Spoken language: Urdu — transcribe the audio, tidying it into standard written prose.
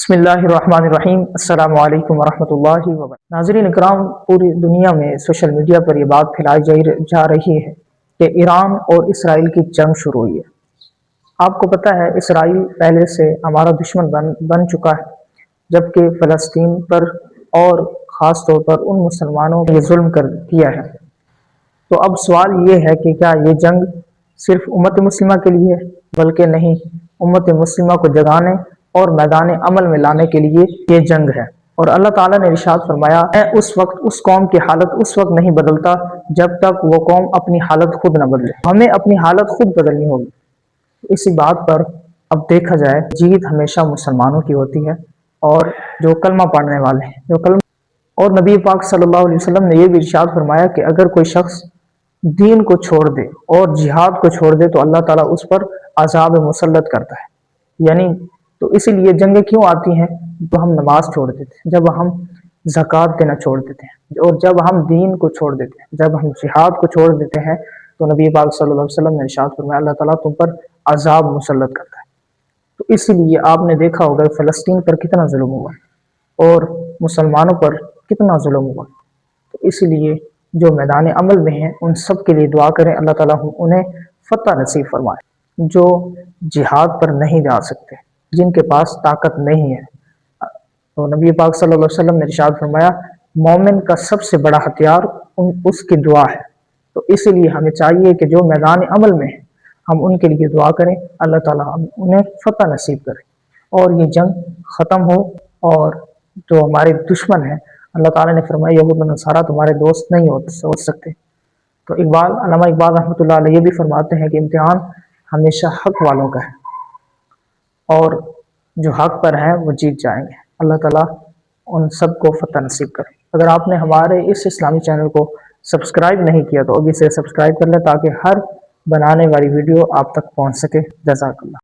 بسم اللہ الرحمن الرحیم۔ السلام علیکم ورحمۃ اللہ وبرکاتہ۔ ناظرین اکرام، پوری دنیا میں سوشل میڈیا پر یہ بات پھیلائی جا رہی ہے کہ ایران اور اسرائیل کی جنگ شروع ہوئی ہے۔ آپ کو پتہ ہے اسرائیل پہلے سے ہمارا دشمن بن چکا ہے، جبکہ فلسطین پر اور خاص طور پر ان مسلمانوں نے ظلم کیا ہے۔ تو اب سوال یہ ہے کہ کیا یہ جنگ صرف امت مسلمہ کے لیے ہے؟ بلکہ نہیں، امت مسلمہ کو جگانے اور میدان عمل میں لانے کے لیے یہ جنگ ہے۔ اور اللہ تعالیٰ نے ارشاد فرمایا، میں اس قوم کی حالت اس وقت نہیں بدلتا جب تک وہ قوم اپنی حالت خود نہ بدلے۔ ہمیں اپنی حالت خود بدلنی ہوگی۔ اسی بات پر اب دیکھا جائے، جیت ہمیشہ مسلمانوں کی ہوتی ہے، اور جو کلمہ پڑھنے والے ہیں، اور نبی پاک صلی اللہ علیہ وسلم نے یہ بھی ارشاد فرمایا کہ اگر کوئی شخص دین کو چھوڑ دے اور جہاد کو چھوڑ دے تو اللہ تعالیٰ اس پر عذاب مسلط کرتا ہے۔ یعنی تو اسی لیے جنگیں کیوں آتی ہیں؟ تو ہم نماز چھوڑ دیتے ہیں، جب ہم زکوٰۃ دینا چھوڑ دیتے ہیں، اور جب ہم دین کو چھوڑ دیتے ہیں، جب ہم جہاد کو چھوڑ دیتے ہیں، تو نبی پاک صلی اللہ علیہ وسلم نے ارشاد فرمایا اللہ تعالیٰ تم پر عذاب مسلط کرتا ہے۔ تو اسی لیے آپ نے دیکھا ہوگا فلسطین پر کتنا ظلم ہوا اور مسلمانوں پر کتنا ظلم ہوا۔ تو اسی لیے جو میدان عمل میں ہیں ان سب کے لیے دعا کریں، اللہ تعالیٰ انہیں فتح نصیب فرمائے۔ جو جہاد پر نہیں جا سکتے، جن کے پاس طاقت نہیں ہے، تو نبی پاک صلی اللہ علیہ وسلم نے ارشاد فرمایا مومن کا سب سے بڑا ہتھیار اس کی دعا ہے۔ تو اسی لیے ہمیں چاہیے کہ جو میدان عمل میں ہیں ہم ان کے لیے دعا کریں، اللہ تعالیٰ انہیں فتح نصیب کرے اور یہ جنگ ختم ہو۔ اور جو ہمارے دشمن ہیں، اللہ تعالیٰ نے فرمایا یہود و نصارہ تمہارے دوست نہیں ہو سکتے۔ تو علامہ اقبال رحمۃ اللہ علیہ یہ بھی فرماتے ہیں کہ امتحان ہمیشہ حق والوں کا ہے، اور جو حق پر ہیں وہ جیت جائیں گے۔ اللہ تعالیٰ ان سب کو فتح نصیب کرے۔ اگر آپ نے ہمارے اس اسلامی چینل کو سبسکرائب نہیں کیا تو ابھی سے سبسکرائب کر لیں، تاکہ ہر بنانے والی ویڈیو آپ تک پہنچ سکے۔ جزاک اللہ۔